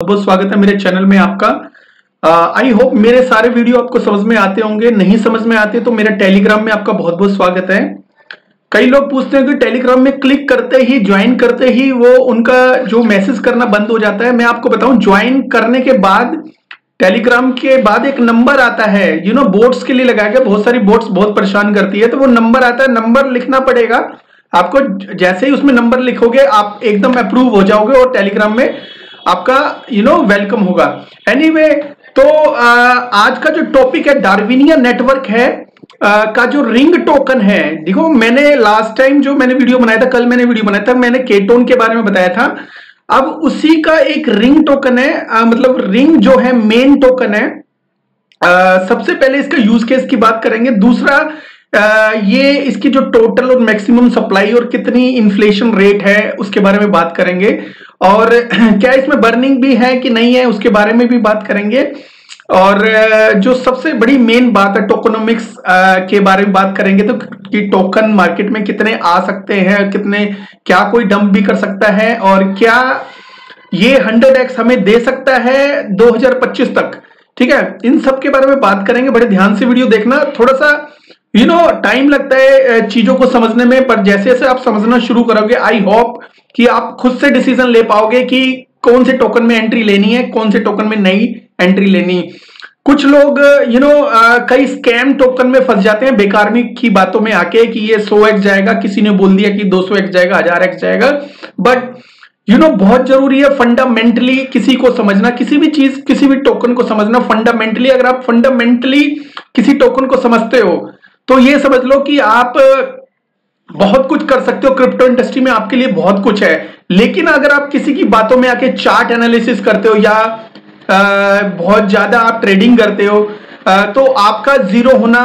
बहुत स्वागत है मेरे चैनल में आपका। आई होप मेरे सारे वीडियो आपको समझ में आते होंगे। नहीं समझ में आते तो मेरे टेलीग्राम में आपका बहुत बहुत स्वागत है। कई लोग पूछते हैं कि टेलीग्राम में क्लिक करते ही, ज्वाइन करते ही वो उनका जो मैसेज करना बंद हो जाता है। मैं आपको बताऊं, ज्वाइन करने के बाद टेलीग्राम के बाद एक नंबर आता है, बोट्स के लिए लगाया गया। बहुत सारी बोट्स बहुत परेशान करती है, तो वो नंबर आता है, नंबर लिखना पड़ेगा आपको। जैसे ही उसमें नंबर लिखोगे आप एकदम अप्रूव हो जाओगे और टेलीग्राम में आपका वेलकम होगा। एनीवे, तो आज का जो टॉपिक है डार्विनियन नेटवर्क है का जो रिंग टोकन है। देखो, मैंने लास्ट टाइम जो मैंने वीडियो बनाया था, कल मैंने वीडियो बनाया था, मैंने केटोन के बारे में बताया था। अब उसी का एक रिंग टोकन है, मतलब रिंग जो है मेन टोकन है। सबसे पहले इसका यूज केस की बात करेंगे। दूसरा, ये इसकी जो टोटल और मैक्सिमम सप्लाई और कितनी इन्फ्लेशन रेट है उसके बारे में बात करेंगे। और क्या इसमें बर्निंग भी है कि नहीं है उसके बारे में भी बात करेंगे। और जो सबसे बड़ी मेन बात है टोकनोमिक्स के बारे में बात करेंगे, तो कि टोकन मार्केट में कितने आ सकते हैं, कितने, क्या कोई डंप भी कर सकता है, और क्या ये 100x हमें दे सकता है 2025 तक। ठीक है, इन सब के बारे में बात करेंगे। बड़े ध्यान से वीडियो देखना। थोड़ा सा टाइम लगता है चीजों को समझने में, पर जैसे जैसे आप समझना शुरू करोगे, आई होप कि आप खुद से डिसीजन ले पाओगे कि कौन से टोकन में एंट्री लेनी है, कौन से टोकन में नहीं एंट्री लेनी। कुछ लोग कई स्कैम टोकन में फंस जाते हैं बेकार में की बातों में आके कि ये 100x जाएगा, किसी ने बोल दिया कि 200x जाएगा, 1000x जाएगा। बट बहुत जरूरी है फंडामेंटली किसी को समझना, किसी भी चीज, किसी भी टोकन को समझना फंडामेंटली। अगर आप फंडामेंटली किसी टोकन को समझते हो तो ये समझ लो कि आप बहुत कुछ कर सकते हो। क्रिप्टो इंडस्ट्री में आपके लिए बहुत कुछ है। लेकिन अगर आप किसी की बातों में आके चार्ट एनालिसिस करते हो या बहुत ज्यादा आप ट्रेडिंग करते हो, तो आपका जीरो होना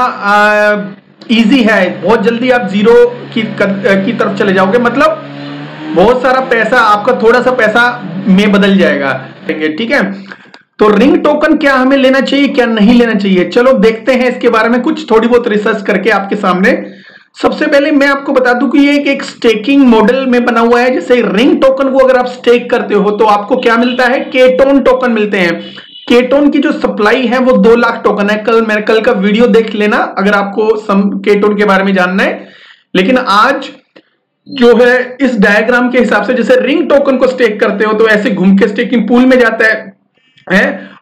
इजी है। बहुत जल्दी आप जीरो की तरफ चले जाओगे। मतलब बहुत सारा पैसा, आपका थोड़ा सा पैसा में बदल जाएगा। ठीक है, तो रिंग टोकन क्या हमें लेना चाहिए, क्या नहीं लेना चाहिए, चलो देखते हैं इसके बारे में कुछ थोड़ी बहुत रिसर्च करके आपके सामने। सबसे पहले मैं आपको बता दूं कि ये एक स्टेकिंग मॉडल में बना हुआ है। जैसे रिंग टोकन को अगर आप स्टेक करते हो तो आपको क्या मिलता है, केटोन टोकन मिलते हैं। केटोन की जो सप्लाई है वो 2 लाख टोकन है। कल का वीडियो देख लेना अगर आपको केटोन के बारे में जानना है। लेकिन आज जो है इस डायग्राम के हिसाब से, जैसे रिंग टोकन को स्टेक करते हो तो ऐसे घूम के स्टेकिंग पूल में जाता है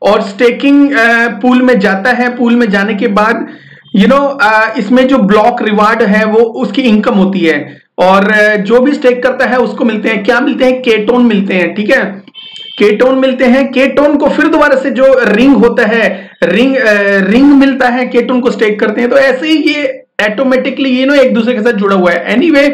और स्टेकिंग पूल में जाता है। पूल में जाने के बाद इसमें जो ब्लॉक रिवार्ड है वो उसकी इनकम होती है, और जो भी स्टेक करता है उसको मिलते हैं, क्या मिलते हैं, केटोन मिलते हैं। ठीक है, केटोन मिलते हैं। केटोन को फिर दोबारा से जो रिंग होता है, रिंग मिलता है, केटोन को स्टेक करते हैं। तो ऐसे ही ये ऑटोमेटिकली एक दूसरे के साथ जुड़ा हुआ है। एनीवे,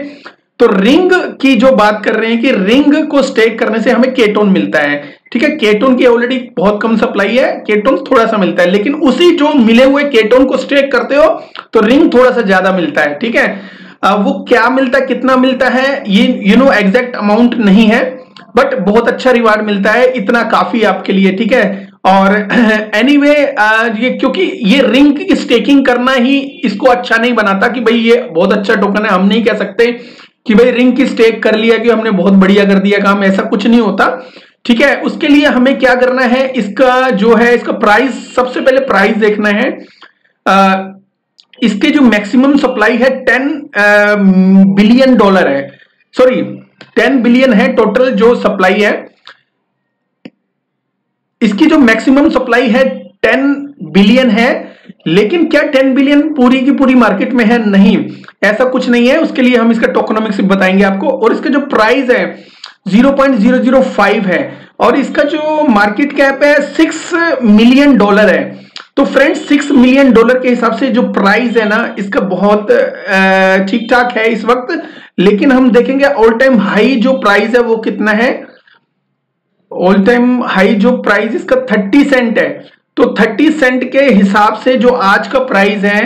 तो रिंग की जो बात कर रहे हैं कि रिंग को स्टेक करने से हमें केटोन मिलता है। ठीक है, केटोन की ऑलरेडी बहुत कम सप्लाई है, केटोन थोड़ा सा मिलता है। लेकिन उसी जो मिले हुए केटोन को स्टेक करते हो तो रिंग थोड़ा सा ज्यादा मिलता है। ठीक है, वो क्या मिलता है, कितना मिलता है, ये एग्जैक्ट अमाउंट नहीं है, बट बहुत अच्छा रिवार्ड मिलता है। इतना काफी आपके लिए। ठीक है, और एनीवे, ये क्योंकि ये रिंग की स्टेकिंग करना ही इसको अच्छा नहीं बनाता कि भाई ये बहुत अच्छा टोकन है। हम नहीं कह सकते कि भाई रिंग की स्टेक कर लिया कि हमने बहुत बढ़िया कर दिया काम, ऐसा कुछ नहीं होता। ठीक है, उसके लिए हमें क्या करना है, इसका जो है इसका प्राइस, सबसे पहले प्राइस देखना है। इसके जो मैक्सिमम सप्लाई है 10 बिलियन डॉलर है, सॉरी 10 बिलियन है टोटल जो सप्लाई है। इसकी जो मैक्सिमम सप्लाई है 10 बिलियन है। लेकिन क्या 10 बिलियन पूरी की पूरी मार्केट में है? नहीं, ऐसा कुछ नहीं है। उसके लिए हम इसका टोकनोमिक्स बताएंगे आपको। और इसका जो प्राइस है 0.005 है, और इसका जो मार्केट कैप है 6 मिलियन डॉलर है। तो फ्रेंड्स, 6 मिलियन डॉलर के हिसाब से जो प्राइस है ना, इसका बहुत ठीक ठाक है इस वक्त। लेकिन हम देखेंगे ऑल टाइम हाई जो प्राइस है वो कितना है। ऑल टाइम हाई जो प्राइस इसका 30 सेंट है। तो 30 सेंट के हिसाब से जो आज का प्राइस है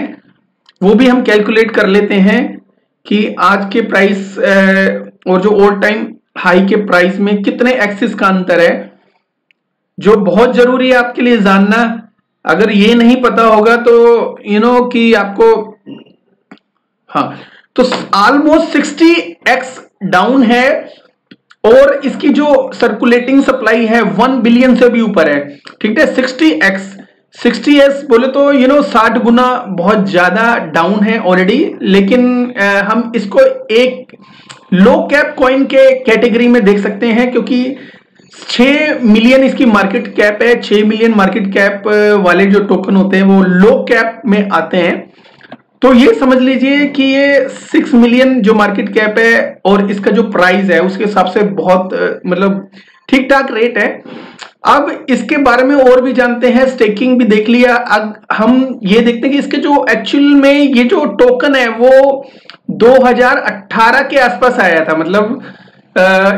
वो भी हम कैलकुलेट कर लेते हैं कि आज के प्राइस और जो ऑल टाइम हाई के प्राइस में कितने एक्सिस का अंतर है, जो बहुत जरूरी है आपके लिए जानना। अगर ये नहीं पता होगा तो कि आपको, हाँ, तो ऑलमोस्ट 60x डाउन है और इसकी जो सर्कुलेटिंग सप्लाई है 1 बिलियन से भी ऊपर है, ठीक है। 60x बोले तो 60 गुना बहुत ज्यादा डाउन है ऑलरेडी, लेकिन हम इसको एक लो कैप कॉइन के कैटेगरी में देख सकते हैं, क्योंकि 6 मिलियन इसकी मार्केट कैप है। 6 मिलियन मार्केट कैप वाले जो टोकन होते हैं वो लो कैप में आते हैं। तो ये समझ लीजिए कि ये 6 मिलियन जो मार्केट कैप है और इसका जो प्राइस है उसके हिसाब से बहुत मतलब ठीक ठाक रेट है। अब इसके बारे में और भी जानते हैं, स्टेकिंग भी देख लिया। अब हम ये देखते हैं कि इसके जो एक्चुअल में ये जो टोकन है वो 2018 के आसपास आया था। मतलब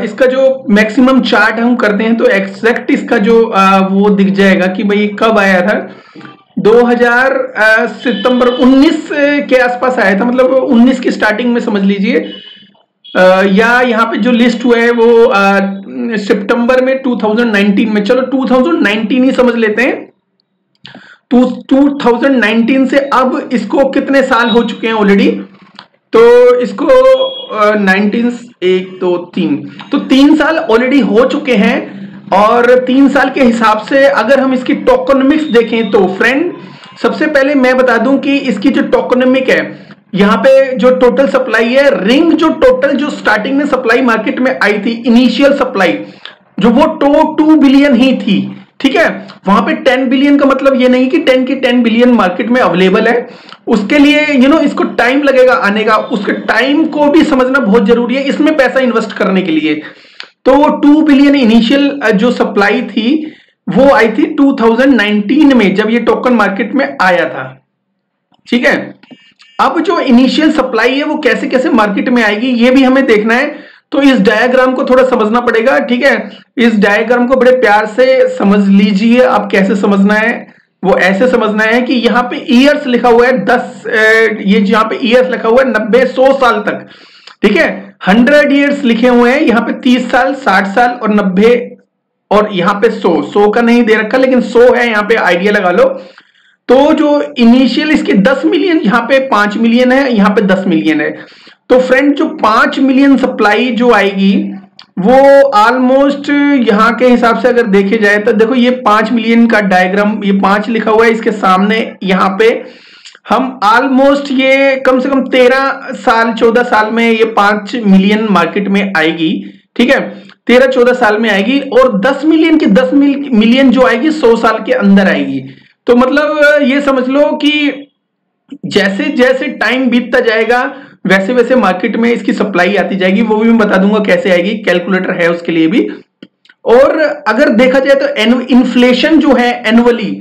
इसका जो मैक्सिमम चार्ट हम करते हैं तो एग्जैक्ट इसका जो वो दिख जाएगा कि भाई कब आया था। 2000 सितंबर 19 के आसपास आया था, मतलब 19 की स्टार्टिंग में समझ लीजिए, या यहाँ पे जो लिस्ट हुआ है वो सितंबर में 2019 में, चलो 2019 ही समझ लेते हैं। 2019 से अब इसको कितने साल हो चुके हैं ऑलरेडी, तो इसको 19 1 2 3 तो 3 साल ऑलरेडी हो चुके हैं। और 3 साल के हिसाब से अगर हम इसकी टोकनमिक्स देखें तो फ्रेंड, सबसे पहले मैं बता दूं कि इसकी जो टोकनमिक है, यहाँ पे जो टोटल सप्लाई है, रिंग जो टोटल जो स्टार्टिंग में सप्लाई मार्केट में आई थी, इनिशियल सप्लाई जो वो 2 बिलियन ही थी, ठीक है। वहां पे 10 बिलियन का मतलब ये नहीं कि 10 की 10 बिलियन मार्केट में अवेलेबल है। उसके लिए इसको टाइम लगेगा आने का, उसके टाइम को भी समझना बहुत जरूरी है इसमें पैसा इन्वेस्ट करने के लिए। तो 2 बिलियन इनिशियल जो सप्लाई थी वो आई थी 2019 में, जब ये टोकन मार्केट में आया था, ठीक है। अब जो इनिशियल सप्लाई है वो कैसे कैसे मार्केट में आएगी ये भी हमें देखना है। तो इस डायग्राम को थोड़ा समझना पड़ेगा, ठीक है। इस डायग्राम को बड़े प्यार से समझ लीजिए। आप कैसे समझना है, वो ऐसे समझना है कि यहाँ पे ईयर्स लिखा हुआ है 10, ये जहाँ पे ईयर्स लिखा हुआ है 90 100 साल तक, ठीक है। 100 ईयर्स लिखे हुए हैं, यहाँ पे 30 साल 60 साल और 90, और यहाँ पे 100 का नहीं दे रखा लेकिन 100 है, यहाँ पे आइडिया लगा लो। तो जो इनिशियल इसके 10 मिलियन, यहाँ पे 5 मिलियन है, यहाँ पे 10 मिलियन है। तो फ्रेंड जो 5 मिलियन सप्लाई जो आएगी वो ऑलमोस्ट यहाँ के हिसाब से अगर देखे जाए तो देखो ये 5 मिलियन का डायग्राम, ये 5 लिखा हुआ है, इसके सामने यहाँ पे हम ऑलमोस्ट ये कम से कम 13 साल 14 साल में ये 5 मिलियन मार्केट में आएगी, ठीक है। 13-14 साल में आएगी, और 10 मिलियन की 10 मिलियन जो आएगी 100 साल के अंदर आएगी। तो मतलब ये समझ लो कि जैसे जैसे टाइम बीतता जाएगा वैसे वैसे मार्केट में इसकी सप्लाई आती जाएगी। वो भी मैं बता दूंगा कैसे आएगी, कैलकुलेटर है उसके लिए भी। और अगर देखा जाए तो इन्फ्लेशन जो है एनुअली,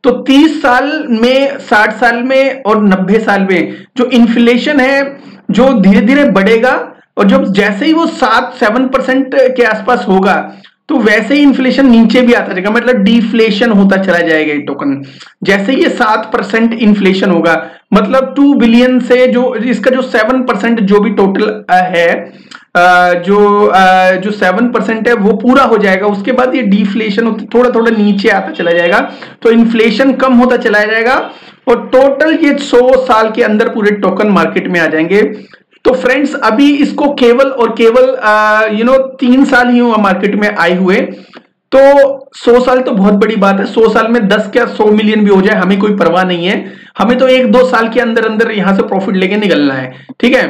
तो 30 साल में, 60 साल में और 90 साल में जो इन्फ्लेशन है जो धीरे धीरे बढ़ेगा, और जब जैसे ही वो 7-7% के आसपास होगा तो वैसे ही इन्फ्लेशन नीचे भी आता जाएगा, मतलब डिफ्लेशन होता चला जाएगा ये टोकन। जैसे ये 7% इन्फ्लेशन होगा, मतलब 2 बिलियन से जो इसका जो 7% जो भी टोटल है, जो 7% है वो पूरा हो जाएगा। उसके बाद ये डिफ्लेशन थोड़ा थोड़ा नीचे आता चला जाएगा, तो इन्फ्लेशन कम होता चला जाएगा, और टोटल ये 100 साल के अंदर पूरे टोकन मार्केट में आ जाएंगे। तो फ्रेंड्स अभी इसको केवल और केवल 3 साल ही हुआ मार्केट में आए हुए, तो 100 साल तो बहुत बड़ी बात है। 100 साल में 10 क्या 100 मिलियन भी हो जाए हमें कोई परवाह नहीं है, हमें तो 1-2 साल के अंदर अंदर यहां से प्रॉफिट लेके निकलना है, ठीक है।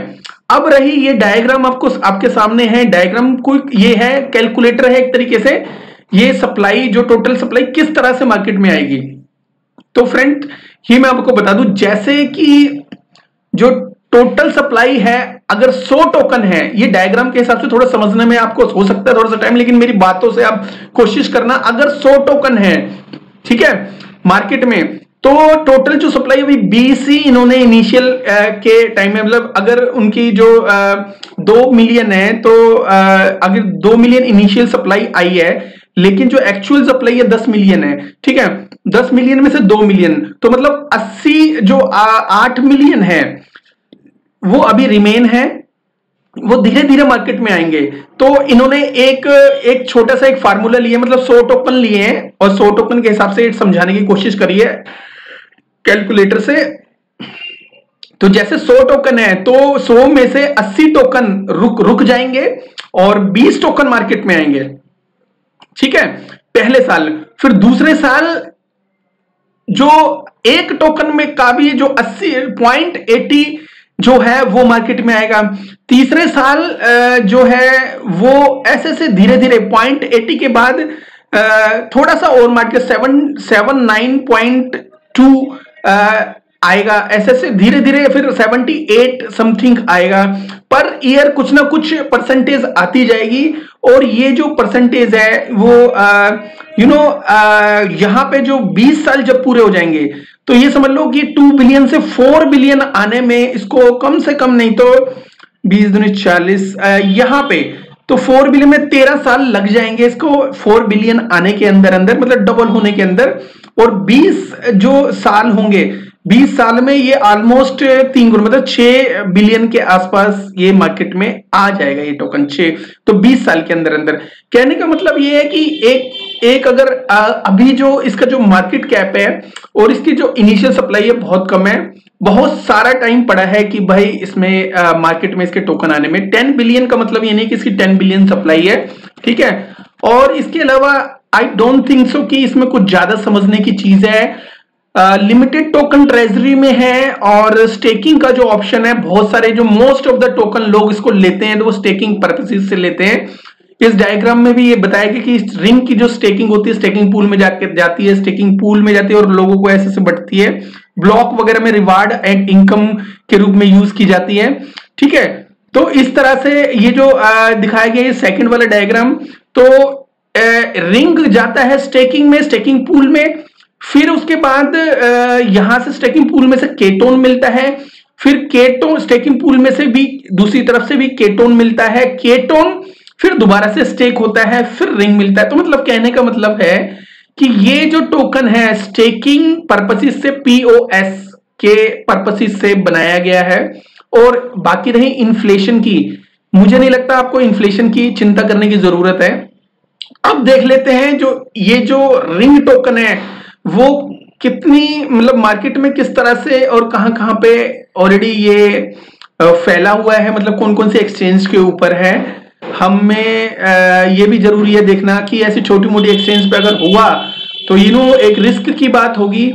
अब रही ये डायग्राम आपको आपके सामने है, डायग्राम कोई ये है, कैलकुलेटर है एक तरीके से, ये सप्लाई जो टोटल सप्लाई किस तरह से मार्केट में आएगी। तो फ्रेंड ये मैं आपको बता दूं, जैसे कि जो टोटल सप्लाई है, अगर 100 टोकन है, ये डायग्राम के हिसाब से थोड़ा समझने में आपको हो सकता है थोड़ा सा टाइम, लेकिन मेरी बातों से आप कोशिश करना। अगर 100 टोकन है, ठीक है, मार्केट में, तो टोटल जो सप्लाई अभी 20 ही इन्होंने इनिशियल के टाइम में, मतलब अगर उनकी जो 2 मिलियन है, तो अगर 2 मिलियन इनिशियल सप्लाई आई है, लेकिन जो एक्चुअल सप्लाई है 10 मिलियन है, ठीक है। 10 मिलियन में से 2 मिलियन, तो मतलब 80 जो 8 मिलियन है वो अभी रिमेन है, वो धीरे धीरे मार्केट में आएंगे। तो इन्होंने एक छोटा सा एक फार्मूला लिया, मतलब 100 टोकन लिए हैं, और 100 टोकन के हिसाब से समझाने की कोशिश करिए कैलकुलेटर से। तो जैसे 100 टोकन है तो 100 में से 80 टोकन रुक जाएंगे और 20 टोकन मार्केट में आएंगे, ठीक है, पहले साल। फिर दूसरे साल जो एक टोकन में का भी जो 80.80 जो है वो मार्केट में आएगा। तीसरे साल जो है वो ऐसे धीरे धीरे 0.80 के बाद थोड़ा सा और मार्केट 79.2 आएगा, ऐसे से धीरे धीरे फिर 78 समथिंग आएगा। पर ईयर कुछ ना कुछ परसेंटेज आती जाएगी और ये जो परसेंटेज है वो यहाँ पे जो 20 साल जब पूरे हो जाएंगे तो ये समझ लो कि 2 बिलियन से 4 बिलियन आने में इसको कम से कम नहीं तो 20 दूनी 40 यहाँ पे तो 4 बिलियन में 13 साल लग जाएंगे इसको 4 बिलियन आने के अंदर मतलब डबल होने के अंदर। और 20 जो साल होंगे 20 साल में ये ऑलमोस्ट 3 गुना मतलब 6 बिलियन के आसपास ये मार्केट में आ जाएगा ये टोकन 6, तो 20 साल के अंदर। कहने का मतलब ये है कि एक अगर अभी जो इसका जो मार्केट कैप है और इसकी जो इनिशियल सप्लाई है बहुत कम है, बहुत सारा टाइम पड़ा है कि भाई इसमें मार्केट में इसके टोकन आने में। 10 बिलियन का मतलब ये नहीं कि इसकी 10 बिलियन सप्लाई है, ठीक है। और इसके अलावा आई डोंट थिंक सो कि इसमें कुछ ज्यादा समझने की चीज है। लिमिटेड टोकन ट्रेजरी में है और स्टेकिंग का जो ऑप्शन है बहुत सारे जो मोस्ट ऑफ द टोकन लोग इसको लेते हैं तो वो स्टेकिंग पर्पसेस से लेते हैं। इस डायग्राम में भी ये बताया गया कि इस रिंग की जो स्टेकिंग होती है स्टेकिंग पूल में जाती है, स्टेकिंग पूल में जाती है और लोगों को ऐसे से बढ़ती है। ब्लॉक वगैरह में रिवार्ड एंड इनकम के रूप में यूज की जाती है, ठीक है। तो इस तरह से ये जो दिखाया गया है सेकंड वाला डायग्राम, तो रिंग जाता है स्टेकिंग में, स्टेकिंग पूल में, फिर उसके बाद यहां से स्टेकिंग पूल में से केटोन मिलता है, फिर केटोन स्टेकिंग पूल में से भी दूसरी तरफ से भी केटोन मिलता है, केटोन फिर दोबारा से स्टेक होता है, फिर रिंग मिलता है। तो मतलब कहने का मतलब है कि ये जो टोकन है स्टेकिंग पर्पसेस से POS के पर्पसेस से बनाया गया है। और बाकी रही इन्फ्लेशन की, मुझे नहीं लगता आपको इन्फ्लेशन की चिंता करने की जरूरत है। अब देख लेते हैं जो ये जो रिंग टोकन है वो कितनी मतलब मार्केट में किस तरह से और कहां पे ऑलरेडी ये फैला हुआ है, मतलब कौन कौन से एक्सचेंज के ऊपर है। हमें ये भी जरूरी है देखना कि ऐसी छोटी मोटी एक्सचेंज पे अगर हुआ तो एक रिस्क की बात होगी।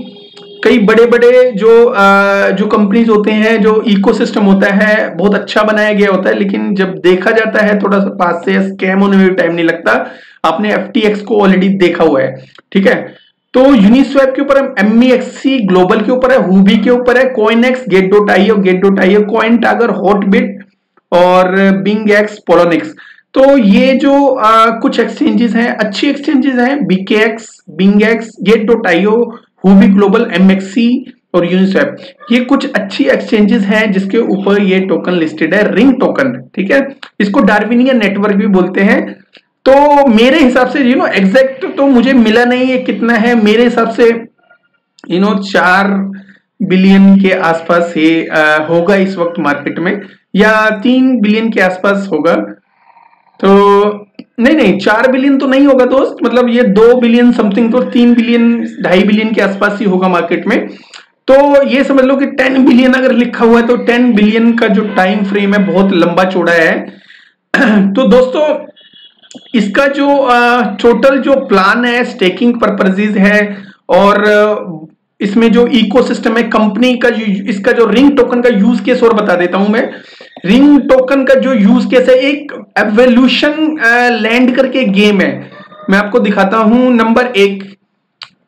कई बड़े बड़े जो कंपनीज होते हैं, जो इकोसिस्टम होता है बहुत अच्छा बनाया गया होता है, लेकिन जब देखा जाता है थोड़ा सा पास से स्कैम होने में भी टाइम नहीं लगता। आपने FTX को ऑलरेडी देखा हुआ है, ठीक है। तो यूनिस्वैप के ऊपर है, MEXC ग्लोबल के ऊपर है, हुबी के ऊपर है, कॉइनएक्स, गेट.io, कॉइन टागर, हॉटबिट और बिंगएक्स, पोलोनिक्स। तो ये जो कुछ एक्सचेंजेस हैं, अच्छी एक्सचेंजेस हैं, BKX, बिंगएक्स, गेट.io, हुबी ग्लोबल, MXC और यूनिस्वैप। ये कुछ अच्छी एक्सचेंजेस हैं जिसके ऊपर ये टोकन लिस्टेड है, रिंग टोकन, ठीक है। इसको डार्विनियन नेटवर्क भी बोलते हैं। तो मेरे हिसाब से एग्जैक्ट तो मुझे मिला नहीं है कितना है, मेरे हिसाब से 4 बिलियन के आसपास ही होगा इस वक्त मार्केट में, या 3 बिलियन के आसपास होगा। तो नहीं 4 बिलियन तो नहीं होगा दोस्त, मतलब ये 2 बिलियन समथिंग, तो 3 बिलियन 2.5 बिलियन के आसपास ही होगा मार्केट में। तो ये समझ लो कि 10 बिलियन अगर लिखा हुआ है तो 10 बिलियन का जो टाइम फ्रेम है बहुत लंबा चौड़ा है। तो दोस्तों इसका जो टोटल जो प्लान है स्टेकिंग पर्पसेस है और इसमें जो इकोसिस्टम है कंपनी का, इसका जो रिंग टोकन का यूज केस और बता देता हूं मैं। रिंग टोकन का जो यूज केस है, एक एवोल्यूशन लैंड करके गेम है, मैं आपको दिखाता हूं। नंबर 1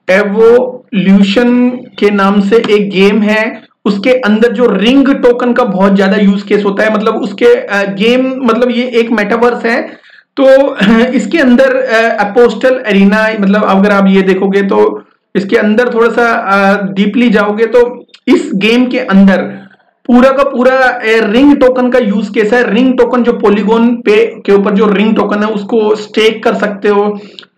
एवोल्यूशन के नाम से एक गेम है, उसके अंदर जो रिंग टोकन का बहुत ज्यादा यूज केस होता है। मतलब उसके गेम मतलब ये एक मेटावर्स है, तो इसके अंदर अपोस्टल एरिना, मतलब अगर आप ये देखोगे तो इसके अंदर थोड़ा सा डीपली जाओगे तो इस गेम के अंदर पूरा का पूरा रिंग टोकन का यूज केस है। रिंग टोकन जो पॉलीगॉन पे के ऊपर जो रिंग टोकन है उसको स्टेक कर सकते हो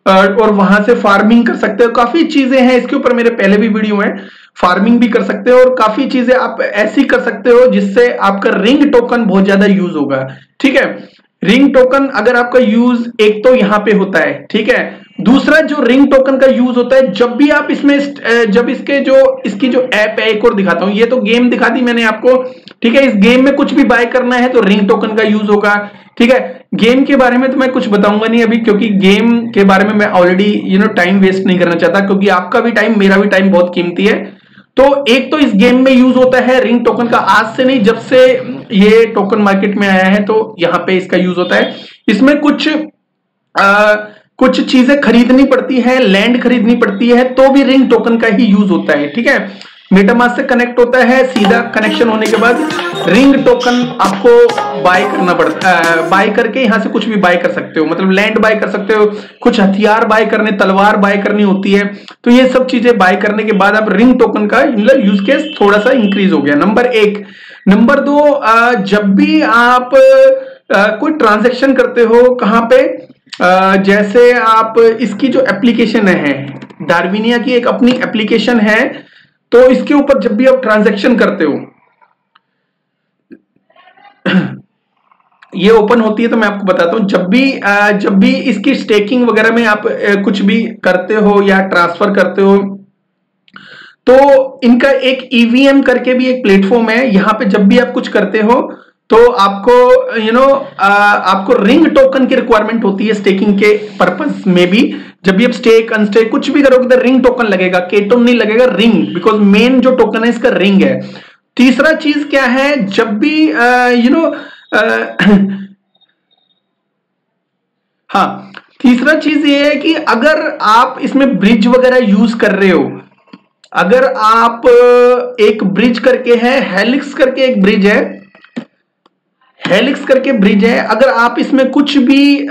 और वहां से फार्मिंग कर सकते हो। काफी चीजें हैं इसके ऊपर, मेरे पहले भी वीडियो है, फार्मिंग भी कर सकते हो और काफी चीजें आप ऐसी कर सकते हो जिससे आपका रिंग टोकन बहुत ज्यादा यूज होगा, ठीक है। रिंग टोकन अगर आपका यूज एक तो यहां पे होता है, ठीक है, दूसरा जो रिंग टोकन का यूज होता है, जब भी आप इसमें जब इसकी जो ऐप है, एक और दिखाता हूं, ये तो गेम दिखा दी मैंने आपको, ठीक है। इस गेम में कुछ भी बाय करना है तो रिंग टोकन का यूज होगा, ठीक है। गेम के बारे में तो मैं कुछ बताऊंगा नहीं अभी, क्योंकि गेम के बारे में मैं ऑलरेडी टाइम वेस्ट नहीं करना चाहता, क्योंकि आपका भी टाइम मेरा भी टाइम बहुत कीमती है। तो एक तो इस गेम में यूज होता है रिंग टोकन का, आज से नहीं, जब से ये टोकन मार्केट में आया है तो यहां पे इसका यूज होता है। इसमें कुछ चीजें खरीदनी पड़ती है, लैंड खरीदनी पड़ती है, तो भी रिंग टोकन का ही यूज होता है, ठीक है। मेटामास्क से कनेक्ट होता है, सीधा कनेक्शन होने के बाद रिंग टोकन आपको बाय करना पड़ता है। बाय करके यहां से कुछ भी बाय कर सकते हो, मतलब लैंड बाय कर सकते हो, कुछ हथियार बाय करने, तलवार बाय करनी होती है, तो ये सब चीजें बाय करने के बाद अब रिंग टोकन का यूज केस थोड़ा सा इंक्रीज हो गया, नंबर 1। नंबर 2, जब भी आप कोई ट्रांजेक्शन करते हो, कहां पे, जैसे आप इसकी जो एप्लीकेशन है, डार्विनिया की एक अपनी एप्लीकेशन है, तो इसके ऊपर जब भी आप ट्रांजैक्शन करते हो, ये ओपन होती है तो मैं आपको बताता हूं, जब भी इसकी स्टेकिंग वगैरह में आप कुछ भी करते हो या ट्रांसफर करते हो, तो इनका एक ईवीएम करके भी एक प्लेटफॉर्म है, यहां पे जब भी आप कुछ करते हो तो आपको आपको रिंग टोकन की रिक्वायरमेंट होती है स्टेकिंग के पर्पस में भी। जब भी आप स्टेक अनस्टेक कुछ भी करोगे तो रिंग टोकन लगेगा, केटोन नहीं लगेगा, रिंग, बिकॉज मेन जो टोकन है इसका रिंग है। तीसरा चीज क्या है, जब भी हाँ, तीसरा चीज ये है कि अगर आप इसमें ब्रिज वगैरह यूज कर रहे हो, अगर आप एक ब्रिज करके है, हेलिक्स करके एक ब्रिज है, हेलिक्स करके ब्रिज है, अगर आप इसमें कुछ भी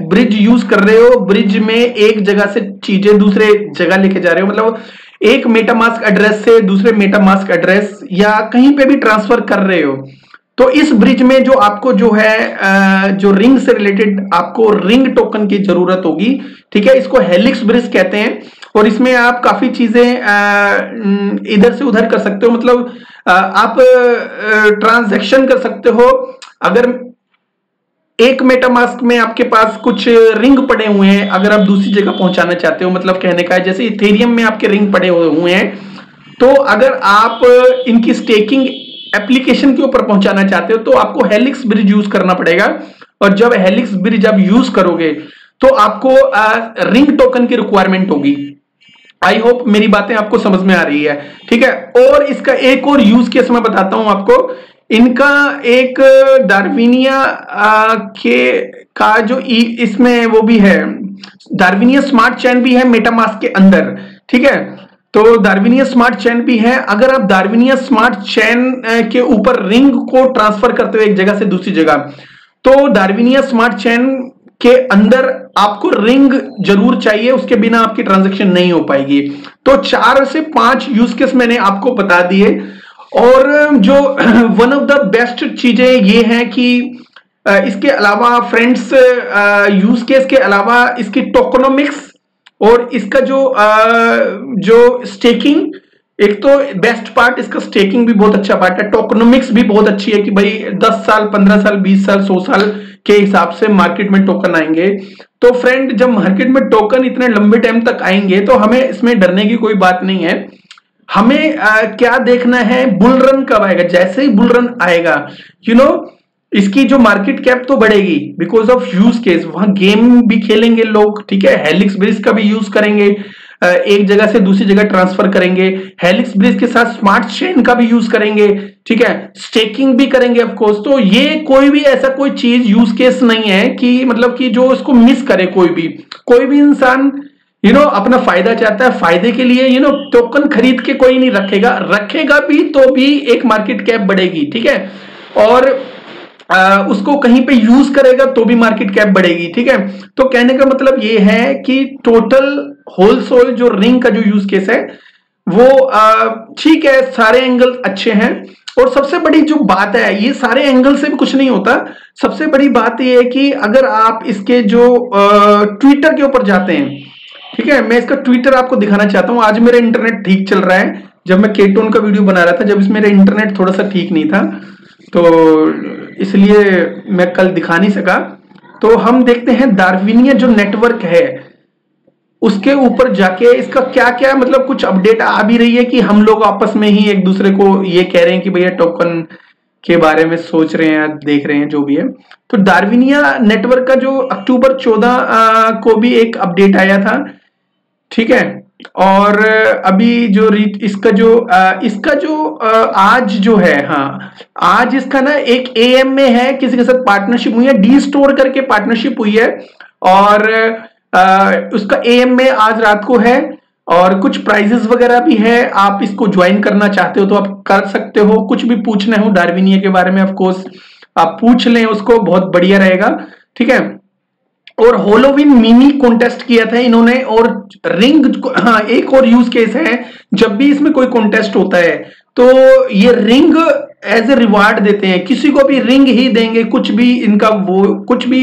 ब्रिज यूज कर रहे हो, ब्रिज में एक जगह से चीजें दूसरे जगह लेके जा रहे हो, मतलब एक मेटामास्क एड्रेस से दूसरे मेटामास्क एड्रेस या कहीं पे भी ट्रांसफर कर रहे हो, तो इस ब्रिज में जो आपको जो है जो रिंग से रिलेटेड आपको रिंग टोकन की जरूरत होगी, ठीक है। इसको हेलिक्स ब्रिज कहते हैं, और इसमें आप काफी चीजें इधर से उधर कर सकते हो, मतलब आप ट्रांजैक्शन कर सकते हो। अगर एक मेटामास्क में आपके पास कुछ रिंग पड़े हुए हैं, अगर आप दूसरी जगह पहुंचाना चाहते हो, मतलब कहने का है जैसे इथेरियम में आपके रिंग पड़े हुए हैं, तो अगर आप इनकी स्टेकिंग एप्लीकेशन के ऊपर पहुंचाना चाहते हो तो आपको हेलिक्स ब्रिज यूज करना पड़ेगा, और जब हेलिक्स ब्रिज आप यूज करोगे तो आपको रिंग टोकन की रिक्वायरमेंट होगी। आई होप मेरी बातें आपको समझ में आ रही है, ठीक है। और इसका एक और यूज केस मैं बताता हूं आपको, इनका एक डार्विनिया का जो इसमें वो भी है, डार्विनिया स्मार्ट चेन भी है मेटामास्क के अंदर, ठीक है। तो डार्विनिया स्मार्ट चेन भी है, अगर आप डार्विनिया स्मार्ट चेन के ऊपर रिंग को ट्रांसफर करते हो एक जगह से दूसरी जगह, तो डार्विनिया स्मार्ट चेन के अंदर आपको रिंग जरूर चाहिए, उसके बिना आपकी ट्रांजैक्शन नहीं हो पाएगी। तो 4 से 5 यूज केस मैंने आपको बता दिए, और जो वन ऑफ द बेस्ट चीजें ये हैं कि इसके अलावा फ्रेंड्स, यूज केस के अलावा इसकी टोकनोमिक्स और इसका जो स्टेकिंग, एक तो बेस्ट पार्ट इसका स्टेकिंग भी बहुत अच्छा पार्ट है, टोकनोमिक्स भी बहुत अच्छी है कि भाई 10 साल 15 साल 20 साल 100 साल के हिसाब से मार्केट में टोकन आएंगे। तो फ्रेंड, जब मार्केट में टोकन इतने लंबे टाइम तक आएंगे तो हमें इसमें डरने की कोई बात नहीं है। हमें क्या देखना है, बुल रन कब आएगा। जैसे ही बुल रन आएगा, इसकी जो मार्केट कैप तो बढ़ेगी बिकॉज ऑफ यूज केस, वहां गेम भी खेलेंगे लोग, ठीक है। हेलिक्स ब्रिज का भी यूज करेंगे, एक जगह से दूसरी जगह ट्रांसफर करेंगे, हेलिक्स ब्रिज के साथ स्मार्ट चेन का भी यूज करेंगे, ठीक है, स्टेकिंग भी करेंगे ऑफ कोर्स। तो ये कोई भी ऐसा कोई चीज यूज केस नहीं है कि मतलब कि जो इसको मिस करे कोई भी इंसान अपना फायदा चाहता है, फायदे के लिए टोकन खरीद के कोई नहीं रखेगा भी तो भी एक मार्केट कैप बढ़ेगी, ठीक है। और उसको कहीं पे यूज करेगा तो भी मार्केट कैप बढ़ेगी, ठीक है। तो कहने का मतलब ये है कि टोटल होलसेल जो रिंग का जो यूज केस है वो ठीक है, सारे एंगल अच्छे हैं। और सबसे बड़ी जो बात है, ये सारे एंगल से भी कुछ नहीं होता, सबसे बड़ी बात ये है कि अगर आप इसके जो ट्विटर के ऊपर जाते हैं, ठीक है, मैं इसका ट्विटर आपको दिखाना चाहता हूं। आज मेरा इंटरनेट ठीक चल रहा है, जब मैं केटोन का वीडियो बना रहा था, जब इसमें मेरा इंटरनेट थोड़ा सा ठीक नहीं था तो इसलिए मैं कल दिखा नहीं सका। तो हम देखते हैं डार्विनिया जो नेटवर्क है, उसके ऊपर जाके इसका क्या क्या मतलब कुछ अपडेट आ भी रही है कि हम लोग आपस में ही एक दूसरे को ये कह रहे हैं कि भैया टोकन के बारे में सोच रहे हैं या देख रहे हैं, जो भी है। तो डार्विनिया नेटवर्क का जो अक्टूबर 14 को भी एक अपडेट आया था, ठीक है। और अभी जो इसका जो आज जो है, हाँ आज इसका ना एक एएम में है, किसी के साथ पार्टनरशिप हुई है, डी स्टोर करके पार्टनरशिप हुई है, और उसका एएम में आज रात को है, और कुछ प्राइजेस वगैरह भी है। आप इसको ज्वाइन करना चाहते हो तो आप कर सकते हो। कुछ भी पूछना हो डार्विनिया के बारे में ऑफ कोर्स आप पूछ लें उसको, बहुत बढ़िया रहेगा, ठीक है। और होलोविन मिनी कॉन्टेस्ट किया था इन्होंने, और रिंग, हाँ एक और यूज केस है, जब भी इसमें कोई कॉन्टेस्ट होता है तो ये रिंग एज ए रिवार्ड देते हैं, किसी को भी रिंग ही देंगे, कुछ भी इनका कुछ भी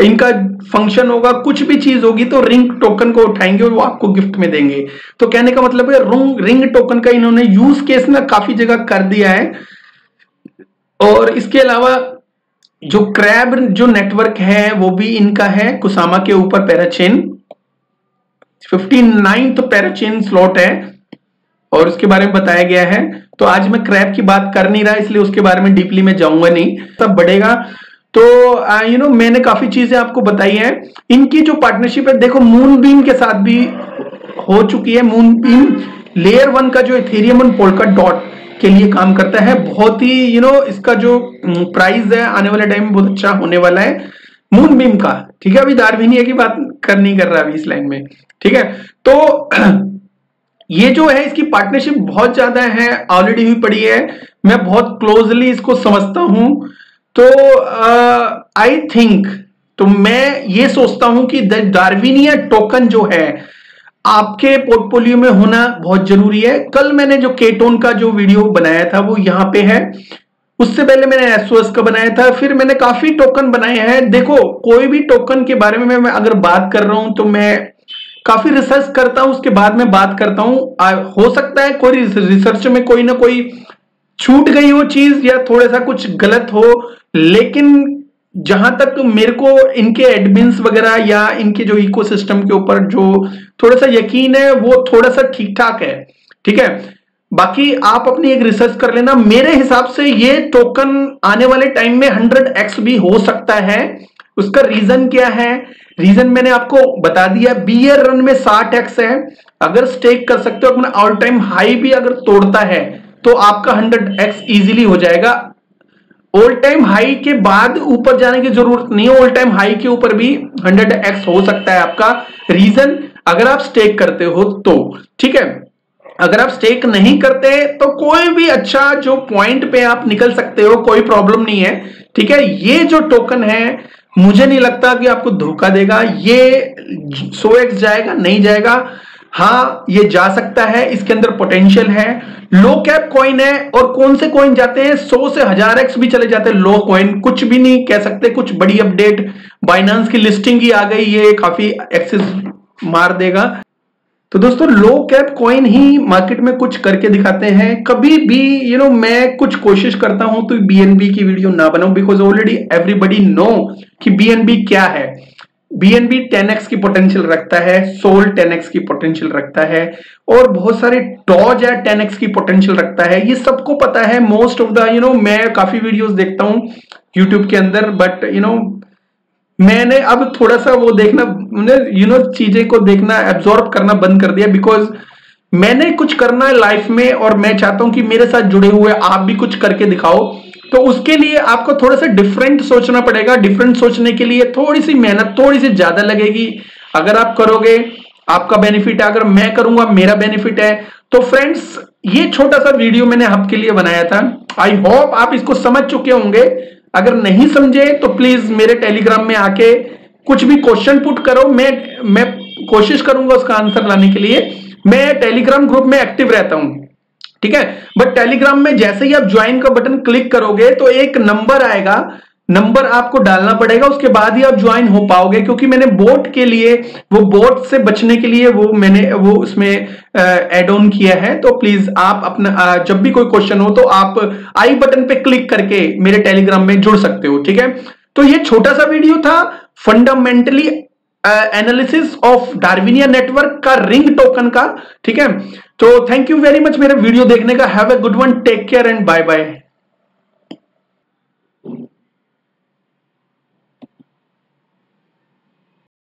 इनका फंक्शन होगा, कुछ भी चीज होगी तो रिंग टोकन को उठाएंगे और वो आपको गिफ्ट में देंगे। तो कहने का मतलब है रिंग टोकन का इन्होंने यूज केस ना काफी जगह कर दिया है। और इसके अलावा जो क्रैब जो नेटवर्क है वो भी इनका है, कुसामा के ऊपर पैराचेन 59th पैराचेन स्लॉट है, और उसके बारे में बताया गया है। तो आज मैं क्रैब की बात कर नहीं रहा, इसलिए उसके बारे में डीपली में जाऊंगा नहीं, तब बढ़ेगा। तो मैंने काफी चीजें आपको बताई हैं। इनकी जो पार्टनरशिप है, देखो मून बीम के साथ भी हो चुकी है। मून बीम लेयर 1 का जो इथेरियम और पोल्का डॉट के लिए काम करता है, बहुत ही इसका जो प्राइस है आने वाले टाइम में बहुत अच्छा होने वाला है मून बीम का, ठीक है। अभी डार्विनिया की बात नहीं कर रहा अभी इस लाइन में, ठीक है। तो ये जो है इसकी पार्टनरशिप बहुत ज्यादा है, ऑलरेडी हुई पड़ी है, मैं बहुत क्लोजली इसको समझता हूं। तो आई थिंक, तो मैं ये सोचता हूं कि डार्विनिया टोकन जो है आपके पोर्टफोलियो में होना बहुत जरूरी है। कल मैंने जो केटोन का जो वीडियो बनाया था वो यहाँ पे है, उससे पहले मैंने एसओएस का बनाया था, फिर मैंने काफी टोकन बनाए हैं। देखो कोई भी टोकन के बारे में मैं अगर बात कर रहा हूं तो मैं काफी रिसर्च करता हूं, उसके बाद में बात करता हूं। हो सकता है कोई रिसर्च में कोई ना कोई छूट गई हो चीज या थोड़ा सा कुछ गलत हो, लेकिन जहां तक मेरे को इनके एडमिन्स वगैरह या इनके जो इकोसिस्टम के ऊपर जो थोड़ा सा यकीन है वो थोड़ा सा ठीक ठाक है, ठीक है। बाकी आप अपनी एक रिसर्च कर लेना। मेरे हिसाब से ये टोकन आने वाले टाइम में 100x भी हो सकता है। उसका रीजन क्या है? रीजन मैंने आपको बता दिया, बियर रन में 60x है। अगर स्टेक कर सकते हो अपना ऑल टाइम हाई भी अगर तोड़ता है तो आपका 100x इजीली हो जाएगा। ऑल टाइम हाई के बाद ऊपर जाने की जरूरत नहीं है, ऑल टाइम हाई के ऊपर भी 100x हो सकता है आपका। रीजन, अगर आप स्टेक करते हो तो, ठीक है। अगर आप स्टेक नहीं करते तो कोई भी अच्छा जो पॉइंट पे आप निकल सकते हो, कोई प्रॉब्लम नहीं है, ठीक है। ये जो टोकन है मुझे नहीं लगता कि आपको धोखा देगा। ये 100x जाएगा नहीं जाएगा, हाँ ये जा सकता है, इसके अंदर पोटेंशियल है। लो कैप कॉइन है, और कौन से कॉइन जाते हैं 100 से 1000x भी चले जाते हैं लो कॉइन, कुछ भी नहीं कह सकते। कुछ बड़ी अपडेट, बाइनेंस की लिस्टिंग ही आ गई, ये काफी एक्सेस मार देगा। तो दोस्तों लो कैप कॉइन ही मार्केट में कुछ करके दिखाते हैं। कभी भी मैं कुछ कोशिश करता हूं तो बीएनबी की वीडियो ना बनाऊं, बिकॉज ऑलरेडी एवरीबडी नो कि बीएनबी क्या है। बीएनबी 10x की पोटेंशियल रखता है, सोल 10x की पोटेंशियल रखता है, और बहुत सारे डॉज है 10x की पोटेंशियल रखता है। ये सबको पता है। मोस्ट ऑफ द मैं काफी वीडियोस देखता हूं यूट्यूब के अंदर, बट मैंने अब थोड़ा सा वो देखना चीजें को देखना, एब्जॉर्ब करना बंद कर दिया, बिकॉज मैंने कुछ करना है लाइफ में और मैं चाहता हूं कि मेरे साथ जुड़े हुए आप भी कुछ करके दिखाओ। तो उसके लिए आपको थोड़ा सा डिफरेंट सोचना पड़ेगा। डिफरेंट सोचने के लिए थोड़ी सी मेहनत थोड़ी सी ज्यादा लगेगी। अगर आप करोगे आपका बेनिफिट है, अगर मैं करूंगा मेरा बेनिफिट है। तो फ्रेंड्स ये छोटा सा वीडियो मैंने आपके लिए बनाया था। आई होप आप इसको समझ चुके होंगे। अगर नहीं समझे तो प्लीज मेरे टेलीग्राम में आके कुछ भी क्वेश्चन पुट करो, मैं कोशिश करूंगा उसका आंसर लाने के लिए। मैं टेलीग्राम ग्रुप में एक्टिव रहता हूं, ठीक है। बट टेलीग्राम में जैसे ही आप ज्वाइन का बटन क्लिक करोगे तो एक नंबर आएगा, नंबर आपको डालना पड़ेगा, उसके बाद ही आप ज्वाइन हो पाओगे। क्योंकि मैंने बोट के लिए, वो बोट से बचने के लिए मैंने उसमें ऐड ऑन किया है। तो प्लीज आप अपना जब भी कोई क्वेश्चन हो तो आप आई बटन पे क्लिक करके मेरे टेलीग्राम में जुड़ सकते हो, ठीक है। तो ये छोटा सा वीडियो था। Fundamentally analysis of Darwinian network का रिंग टोकन का। ठीक है, तो थैंक यू वेरी मच मेरे वीडियो देखने का। Have a good one, take care and bye bye.